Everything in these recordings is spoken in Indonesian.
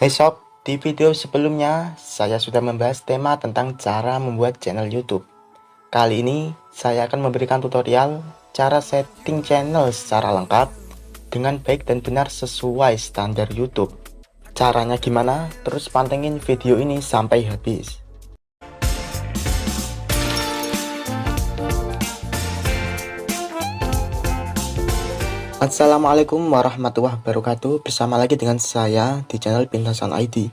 Hey sob, di video sebelumnya saya sudah membahas tema tentang cara membuat channel YouTube. Kali ini saya akan memberikan tutorial cara setting channel secara lengkap dengan baik dan benar sesuai standar YouTube. Caranya gimana? Terus pantengin video ini sampai habis. Assalamualaikum warahmatullahi wabarakatuh. Bersama lagi dengan saya di channel Pintasan ID.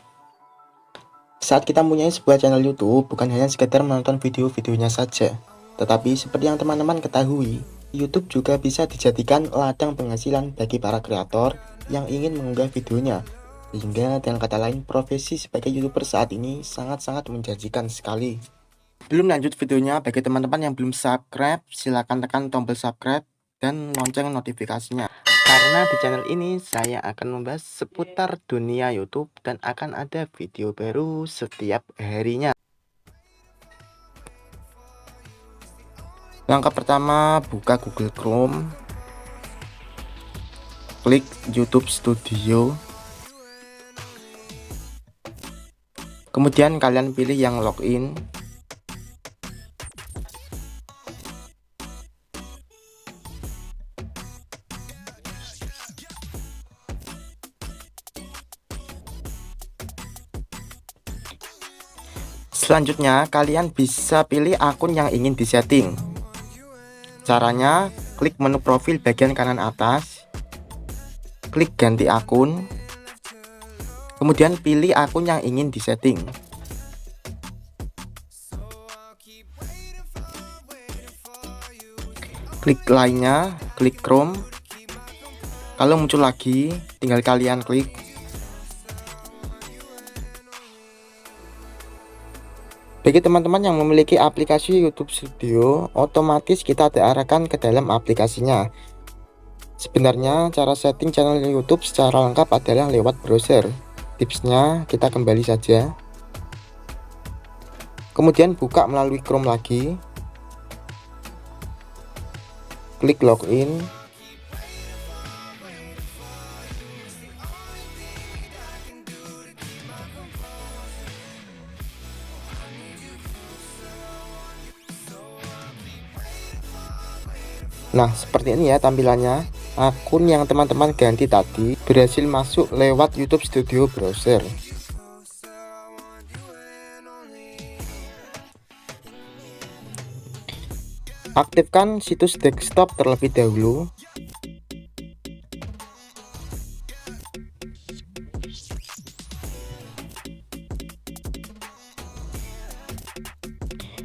Saat kita mempunyai sebuah channel YouTube, bukan hanya sekedar menonton video-videonya saja, tetapi seperti yang teman-teman ketahui, YouTube juga bisa dijadikan ladang penghasilan bagi para kreator yang ingin mengunggah videonya. Sehingga dengan kata lain, profesi sebagai YouTuber saat ini sangat-sangat menjanjikan sekali. Belum lanjut videonya, bagi teman-teman yang belum subscribe, silahkan tekan tombol subscribe dan lonceng notifikasinya. Karena di channel ini saya akan membahas seputar dunia YouTube dan akan ada video baru setiap harinya. Langkah pertama, buka Google Chrome, klik YouTube Studio, kemudian kalian pilih yang login. Selanjutnya kalian bisa pilih akun yang ingin disetting. Caranya, klik menu profil bagian kanan atas, klik ganti akun, kemudian pilih akun yang ingin disetting. Klik lainnya, klik Chrome. Kalau muncul lagi, tinggal kalian klik. Bagi teman-teman yang memiliki aplikasi YouTube Studio, otomatis kita diarahkan ke dalam aplikasinya. Sebenarnya cara setting channel YouTube secara lengkap adalah lewat browser. Tipsnya kita kembali saja. Kemudian buka melalui Chrome lagi. Klik login. Nah, seperti ini ya tampilannya. Akun yang teman-teman ganti tadi berhasil masuk lewat YouTube Studio browser. Aktifkan situs desktop terlebih dahulu.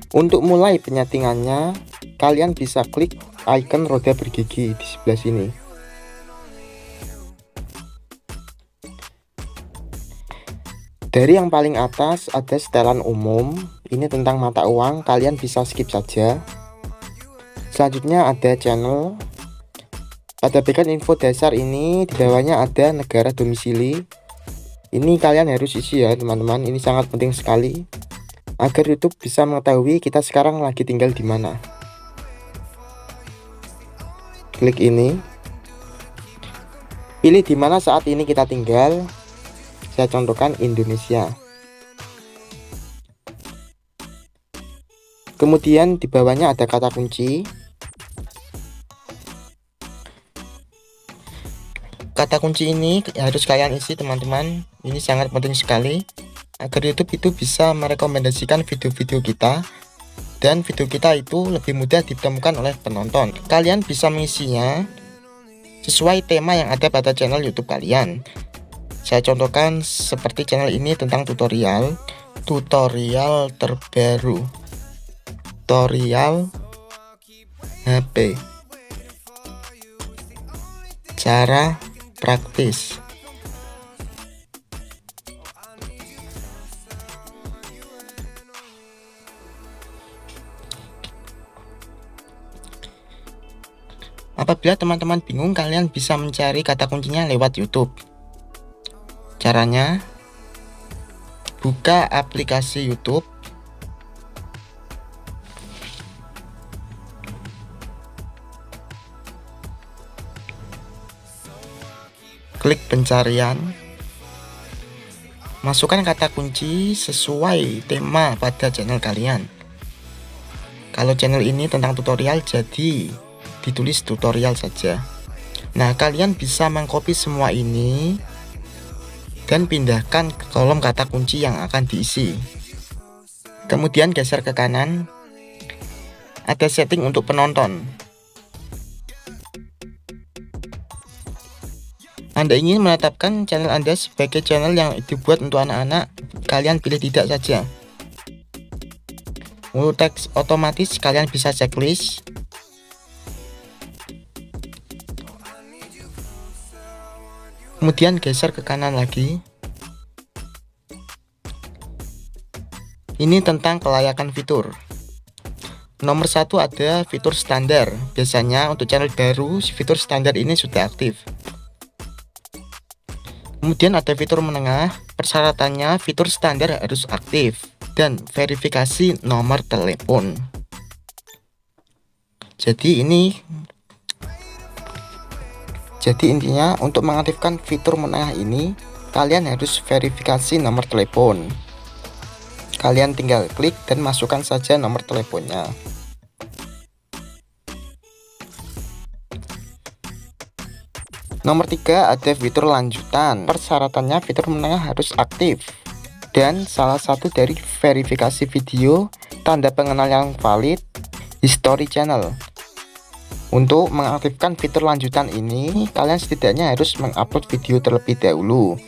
Untuk mulai penyetingannya, kalian bisa klik icon roda bergigi di sebelah sini. Dari yang paling atas ada setelan umum, ini tentang mata uang, kalian bisa skip saja. Selanjutnya ada channel. Pada bagian info dasar ini, di bawahnya ada negara domisili. Ini kalian harus isi ya teman-teman, ini sangat penting sekali agar YouTube bisa mengetahui kita sekarang lagi tinggal di mana. Klik ini, pilih di mana saat ini kita tinggal. Saya contohkan Indonesia. Kemudian di bawahnya ada kata kunci. Kata kunci ini harus kalian isi teman-teman. Ini sangat penting sekali agar YouTube itu bisa merekomendasikan video-video kita. Dan video kita itu lebih mudah ditemukan oleh penonton. Kalian bisa mengisinya sesuai tema yang ada pada channel YouTube kalian. Saya contohkan seperti channel ini tentang tutorial terbaru, tutorial HP, cara praktis. Apabila teman-teman bingung, kalian bisa mencari kata kuncinya lewat YouTube. Caranya, buka aplikasi YouTube. Klik pencarian. Masukkan kata kunci sesuai tema pada channel kalian. Kalau channel ini tentang tutorial, jadi ditulis tutorial saja. Nah, kalian bisa mengcopy semua ini dan pindahkan ke kolom kata kunci yang akan diisi. Kemudian geser ke kanan, ada setting untuk penonton. Anda ingin menetapkan channel Anda sebagai channel yang dibuat untuk anak-anak, kalian pilih tidak saja. Untuk teks otomatis kalian bisa checklist. Kemudian geser ke kanan lagi. Ini tentang kelayakan fitur. Nomor 1 ada fitur standar. Biasanya untuk channel baru, fitur standar ini sudah aktif. Kemudian ada fitur menengah, persyaratannya fitur standar harus aktif dan verifikasi nomor telepon. Jadi intinya untuk mengaktifkan fitur menengah ini, kalian harus verifikasi nomor telepon. Kalian tinggal klik dan masukkan saja nomor teleponnya. Nomor 3 ada fitur lanjutan. Persyaratannya fitur menengah harus aktif. Dan salah satu dari verifikasi video, tanda pengenal yang valid, history channel. Untuk mengaktifkan fitur lanjutan ini, kalian setidaknya harus mengupload video terlebih dahulu.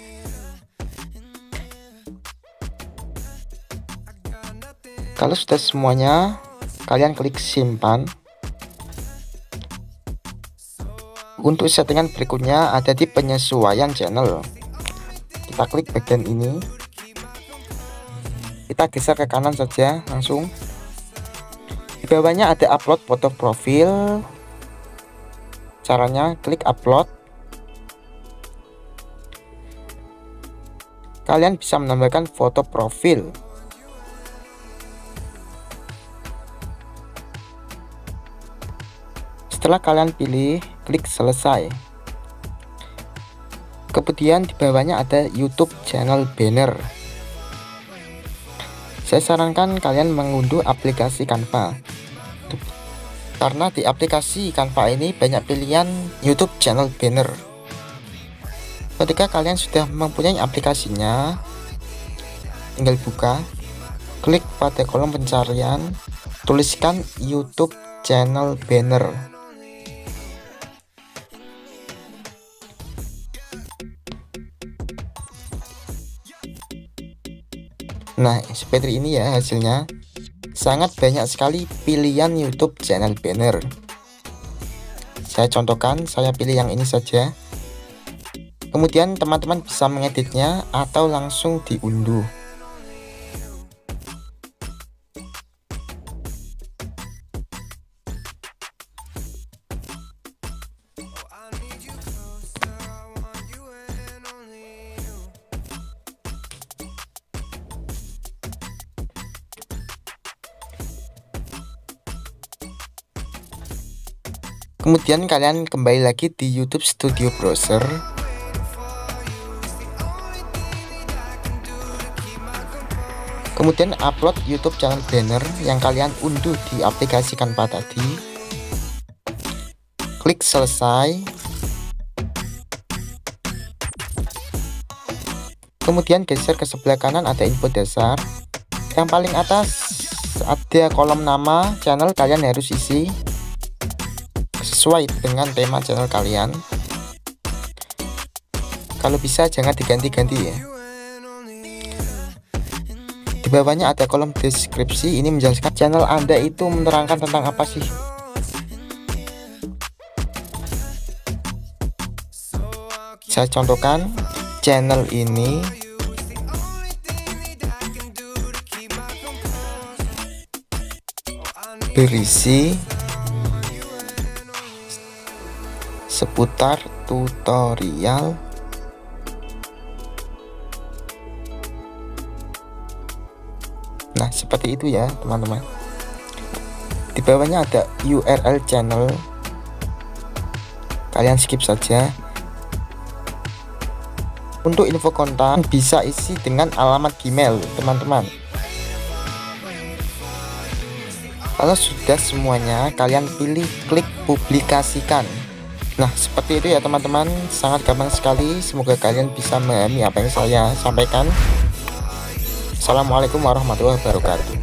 Kalau sudah semuanya, kalian klik simpan. Untuk settingan berikutnya ada di penyesuaian channel. Kita klik bagian ini. Kita geser ke kanan saja langsung. Di bawahnya ada upload foto profil. Caranya klik upload. Kalian bisa menambahkan foto profil. Setelah kalian pilih, klik selesai. Kemudian di bawahnya ada YouTube channel banner. Saya sarankan kalian mengunduh aplikasi Canva, karena di aplikasi Canva ini banyak pilihan YouTube channel banner. Ketika kalian sudah mempunyai aplikasinya, tinggal buka, klik pada kolom pencarian, tuliskan YouTube channel banner. Nah, seperti ini ya hasilnya. Sangat banyak sekali pilihan YouTube channel banner. Saya contohkan, saya pilih yang ini saja. Kemudian teman-teman bisa mengeditnya atau langsung diunduh. Kemudian kalian kembali lagi di YouTube Studio Browser. Kemudian upload YouTube channel banner yang kalian unduh di aplikasi Canva tadi. Klik selesai. Kemudian geser ke sebelah kanan, ada info dasar. Yang paling atas ada kolom nama channel, kalian harus isi sesuai dengan tema channel kalian. Kalau bisa jangan diganti-ganti ya. Di bawahnya ada kolom deskripsi, ini menjelaskan channel Anda itu menerangkan tentang apa sih. Saya contohkan, channel ini berisi seputar tutorial Nah, seperti itu ya teman-teman. Di bawahnya ada URL channel, kalian skip saja. Untuk info kontak bisa isi dengan alamat Gmail teman-teman. Kalau sudah semuanya, kalian pilih klik publikasikan. Nah, seperti itu ya teman-teman, sangat gampang sekali. Semoga kalian bisa memahami apa yang saya sampaikan. Assalamualaikum warahmatullahi wabarakatuh.